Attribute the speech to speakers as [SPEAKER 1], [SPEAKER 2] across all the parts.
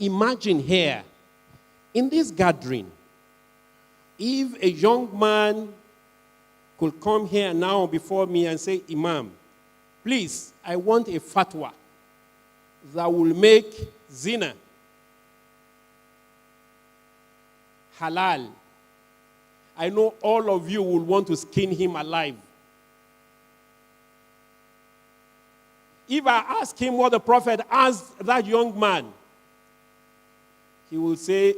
[SPEAKER 1] Imagine here, in this gathering, if a young man could come here now before me and say, Imam, please, I want a fatwa that will make Xena halal. I know all of you will want to skin him alive. If I ask him what the Prophet asked that young man, he will say,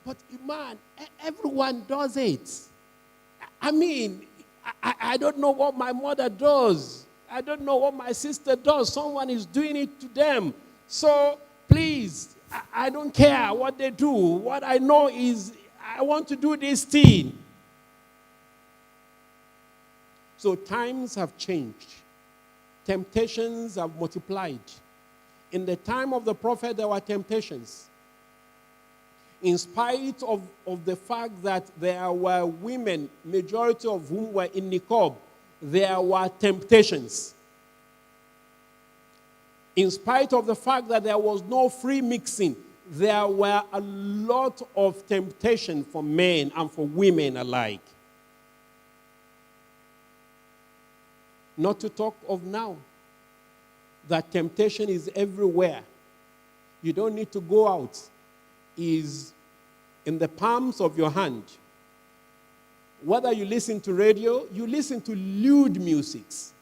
[SPEAKER 1] but Iman, everyone does it. I mean, I don't know what my mother does. I don't know what my sister does. Someone is doing it to them. So, please, I don't care what they do. What I know is I want to do this thing. So times have changed. Temptations have multiplied. In the time of the Prophet, there were temptations. In spite of the fact that there were women, majority of whom were in niqab, there were temptations. In spite of the fact that there was no free mixing, there were a lot of temptation for men and for women alike. Not to talk of now, that temptation is everywhere. You don't need to go out. Is in the palms of your hand. Whether you listen to radio, you listen to lewd musics.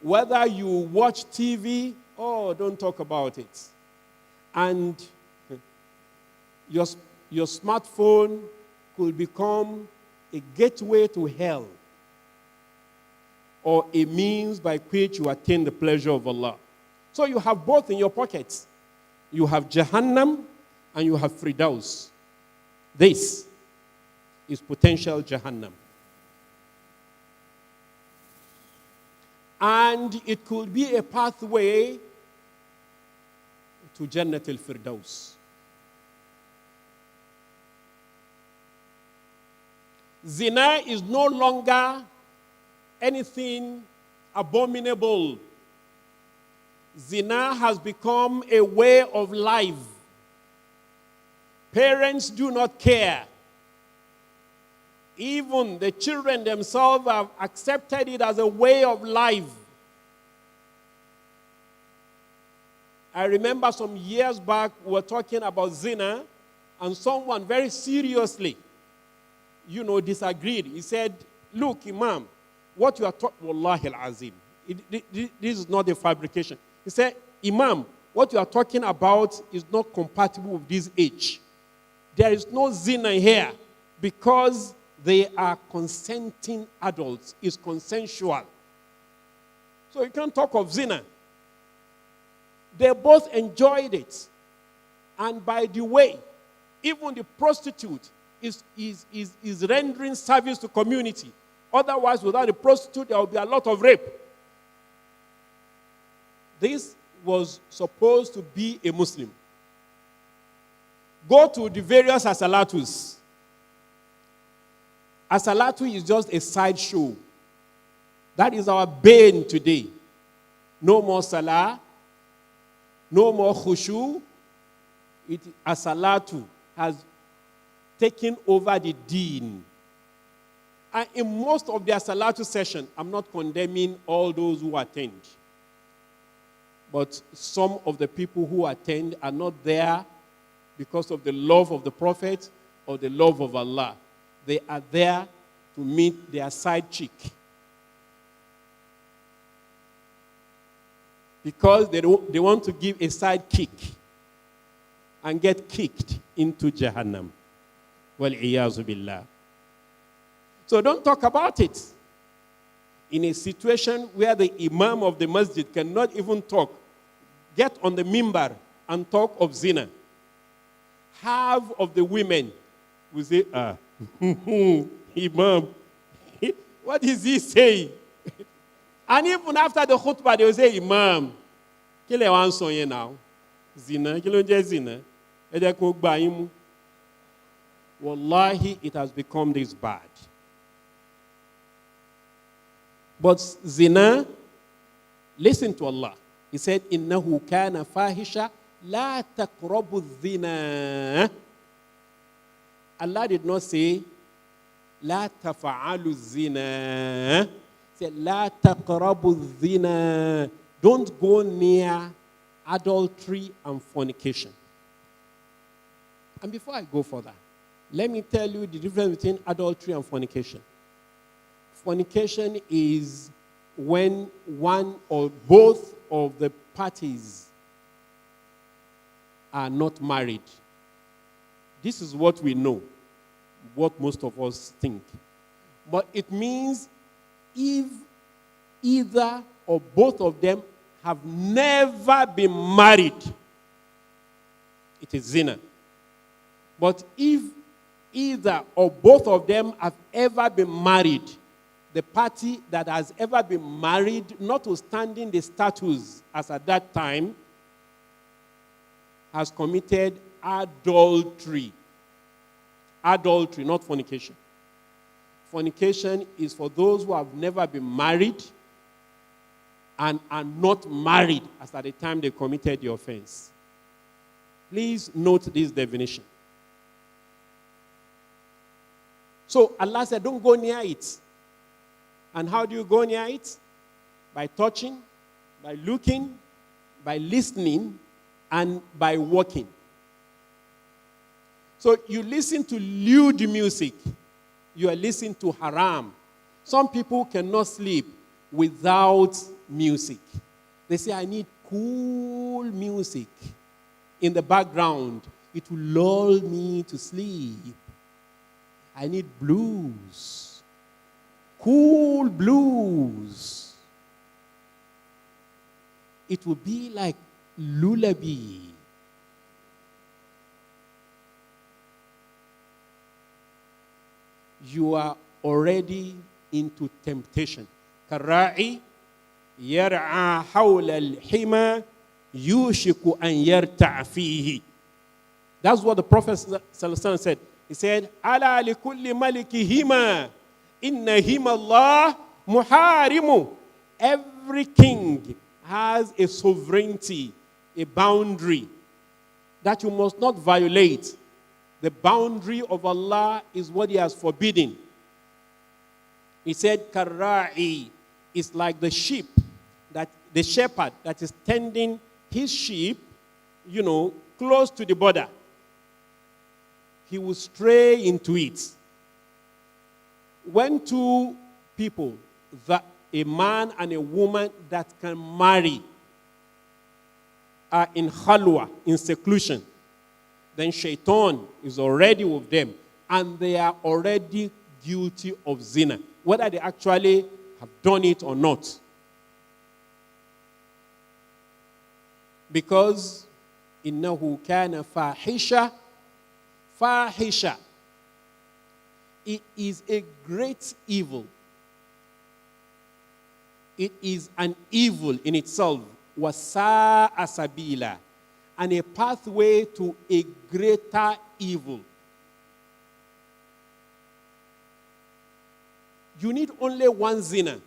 [SPEAKER 1] Whether you watch TV, oh, don't talk about it. And your smartphone could become a gateway to hell, or a means by which you attain the pleasure of Allah. So you have both in your pockets. You have Jahannam and you have Firdaus. This is potential Jahannam. And it could be a pathway to Jannat al-Firdaus. Zina is no longer anything abominable. Zina has become a way of life. Parents do not care. Even the children themselves have accepted it as a way of life. I remember some years back, we were talking about zina, and someone very seriously, disagreed. He said, look, Imam, what you are talking, Wallahi al-Azim, this is not a fabrication. He said, Imam, what you are talking about is not compatible with this age. There is no zina here because they are consenting adults. It's consensual. So you can't talk of zina. They both enjoyed it. And by the way, even the prostitute is rendering service to community. Otherwise, without the prostitute, there will be a lot of rape. This was supposed to be a Muslim. Go to the various asalatus. Asalatu is just a sideshow. That is our bane today. No more salah, no more khushu. Asalatu has taken over the deen. And in most of their salatu session, I'm not condemning all those who attend. But some of the people who attend are not there because of the love of the Prophet or the love of Allah. They are there to meet their side chick. Because they want to give a side kick and get kicked into Jahannam. Wal-iyazu billah. So don't talk about it. In a situation where the imam of the masjid cannot even talk, get on the mimbar and talk of zina. Half of the women will say, Imam, what is he saying? And even after the khutbah, they will say, Imam, kí lẹ wá ń sọ yẹn now? Zina, kí ló ń jẹ́ zina? Ẹ jẹ́ kó gbà yín mú. Wallahi, it has become this bad. But zina, listen to Allah. He said, إِنَّهُ كَانَ فَاحِشًا لَا تَقْرَبُوا الزِّنَا. Allah did not say, لَا تَفْعَلُوا الزِّنَا. He said, لَا تَقْرَبُوا الزِّنَا. Don't go near adultery and fornication. And before I go further, let me tell you the difference between adultery and fornication. Fornication is when one or both of the parties are not married. This is what we know, what most of us think. But it means if either or both of them have never been married, it is zina. But if either or both of them have ever been married, the party that has ever been married, notwithstanding the status as at that time, has committed adultery. Adultery, not fornication. Fornication is for those who have never been married and are not married as at the time they committed the offense. Please note this definition. So Allah said, don't go near it. And how do you go near it? By touching, by looking, by listening, and by walking. So you listen to lewd music, you are listening to haram. Some people cannot sleep without music. They say, I need cool music in the background. It will lull me to sleep. I need blues. Cool blues. It will be like lullaby. You are already into temptation. Kara'i yar'a hawla al-hima yushiku an yarta'a fihi. That's what the Prophet ﷺ said. He said, Ala li kulli maliki hima, inna hima Allah muharimu. Every king has a sovereignty, a boundary that you must not violate. The boundary of Allah is what He has forbidden. He said, Karra'i is like the sheep, that the shepherd that is tending his sheep, close to the border. He will stray into it. When two people, a man and a woman that can marry, are in khalwa, in seclusion, then shaitan is already with them, and they are already guilty of zina, whether they actually have done it or not. Because innahu kana fahisha. Fahisha. It is a great evil. It is an evil in itself. Wasa asabila. And a pathway to a greater evil. You need only one zina.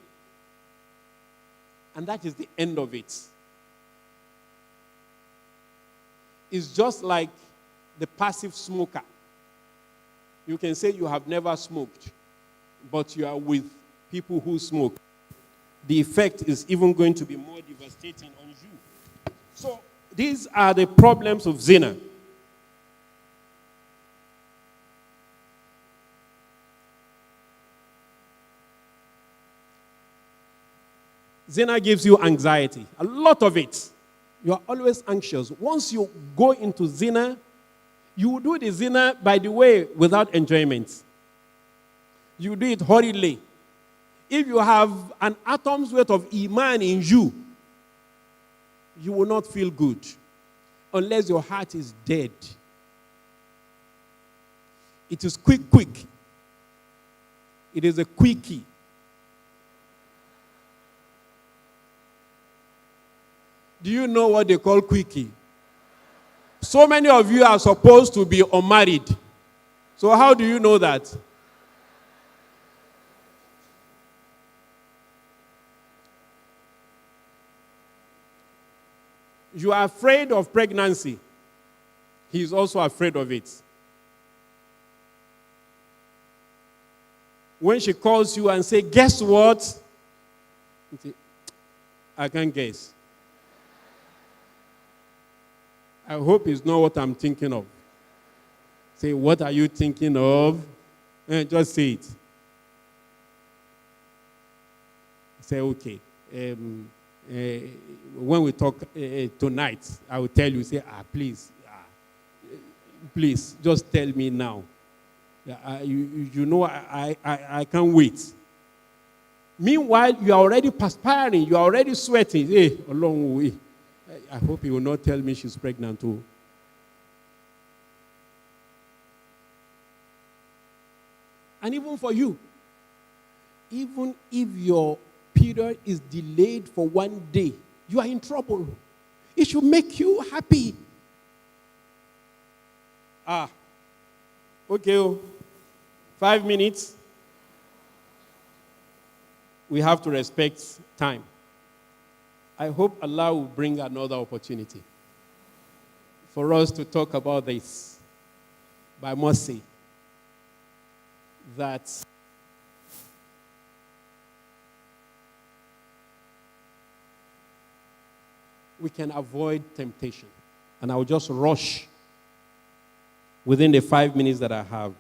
[SPEAKER 1] And that is the end of it. It's just like the passive smoker. You can say you have never smoked, but you are with people who smoke. The effect is even going to be more devastating on you. So these are the problems of zina. Zina gives you anxiety, a lot of it. You are always anxious. Once you go into zina, you do the zina, by the way, without enjoyment. You do it hurriedly. If you have an atom's worth of Iman in you, you will not feel good unless your heart is dead. It is quick. It is a quickie. Do you know what they call quickie? So many of you are supposed to be unmarried. So how do you know that? You are afraid of pregnancy. He is also afraid of it. When she calls you and say, guess what? You say, I can't guess. I hope it's not what I'm thinking of. Say, what are you thinking of? Just say it. Say, okay. When we talk tonight, I will tell you, say, please, just tell me now. You know, I can't wait. Meanwhile, you are already perspiring. You are already sweating. Hey, a long way. I hope you will not tell me she's pregnant too. And even for you, even if your period is delayed for 1 day, you are in trouble. It should make you happy. Okay, 5 minutes. We have to respect time. I hope Allah will bring another opportunity for us to talk about this. But I must say that we can avoid temptation. And I will just rush within the 5 minutes that I have.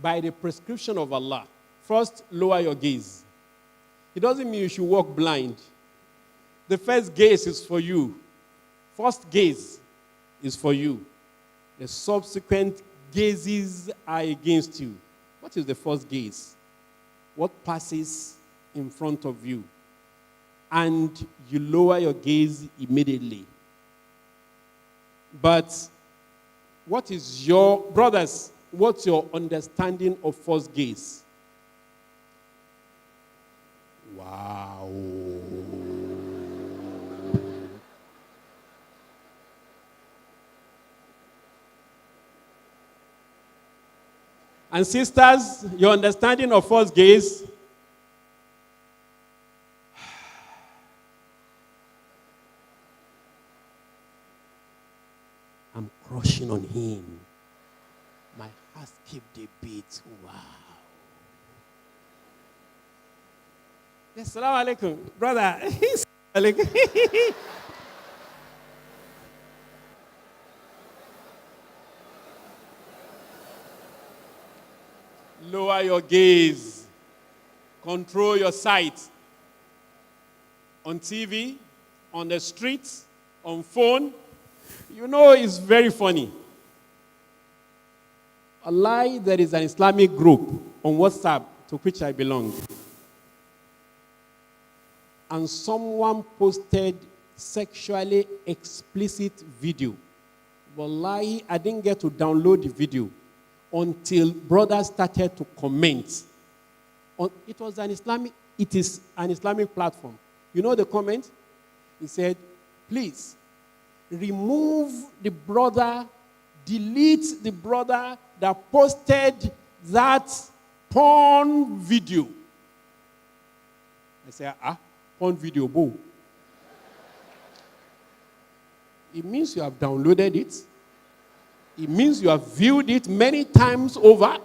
[SPEAKER 1] By the prescription of Allah, first, lower your gaze. It doesn't mean you should walk blind. The first gaze is for you. First gaze is for you. The subsequent gazes are against you. What is the first gaze? What passes in front of you? And you lower your gaze immediately. But what is your, brothers, what's your understanding of first gaze? Wow. And sisters, your understanding of first gaze? I'm crushing on him. My heart skipped a beat. Wow. Yes, Assalamu alaikum. Brother. Lower your gaze. Control your sight. On TV, on the streets, on phone. You know, it's very funny. There is an Islamic group on WhatsApp to which I belong. And someone posted sexually explicit video. Wallahi, I didn't get to download the video until brothers started to comment. It is an Islamic platform. You know the comment? He said, please, remove the brother, delete the brother that posted that porn video. I said, porn video, boo. It means you have downloaded it. It means you have viewed it many times over.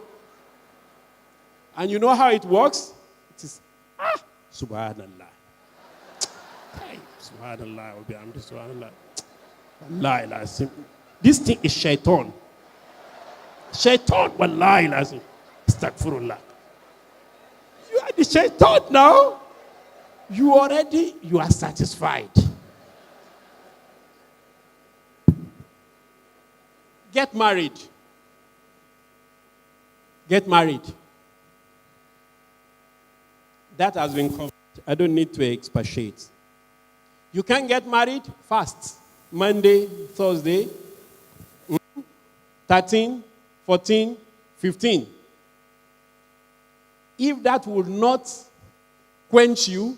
[SPEAKER 1] And you know how it works? It is, subhanallah. Subhanallah, subhanallah. Wallahi lazim. This thing is shaitan. Shaitan, wallahi lazim. Astaghfirullah. You are the shaitan now. You are satisfied. Get married. Get married. That has been covered. I don't need to expatiate. You can get married fast. Monday, Thursday, 13, 14, 15. If that would not quench you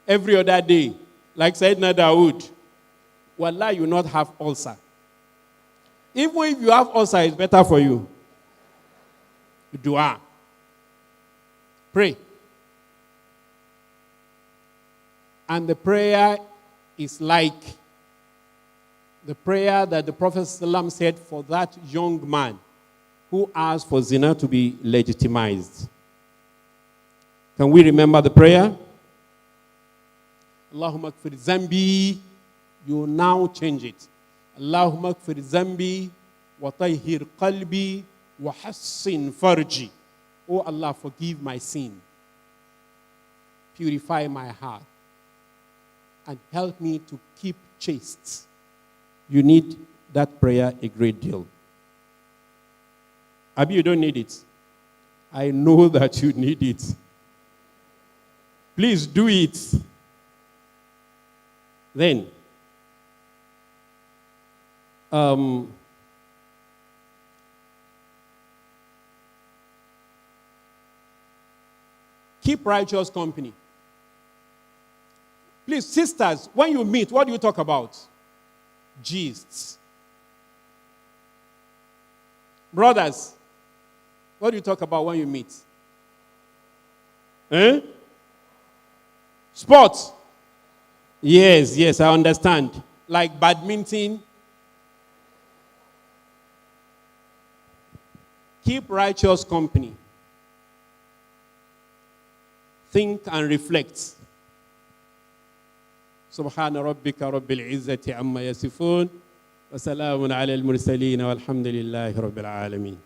[SPEAKER 1] every other day, like Sayyidina Dawood, wallah, you will not have ulcer. Even if you have ulcer, it's better for you. Dua. Pray. And the prayer is like the prayer that the Prophet ﷺ said for that young man who asked for zina to be legitimized. Can we remember the prayer? Allahumma kfir zambi. You now change it. Allahumma kfir zambi wa tahhir qalbi wa hassin farji. Oh Allah, forgive my sin. Purify my heart. And help me to keep chaste. You need that prayer a great deal. Abi, you don't need it. I know that you need it. Please do it. Then, keep righteous company. Please, sisters, when you meet, what do you talk about? Gists. Brothers, what do you talk about when you meet? Sports. Yes, I understand. Like badminton. Keep righteous company. Think and reflect. سبحان ربك رب العزة عما يصفون وسلام على المرسلين والحمد لله رب العالمين.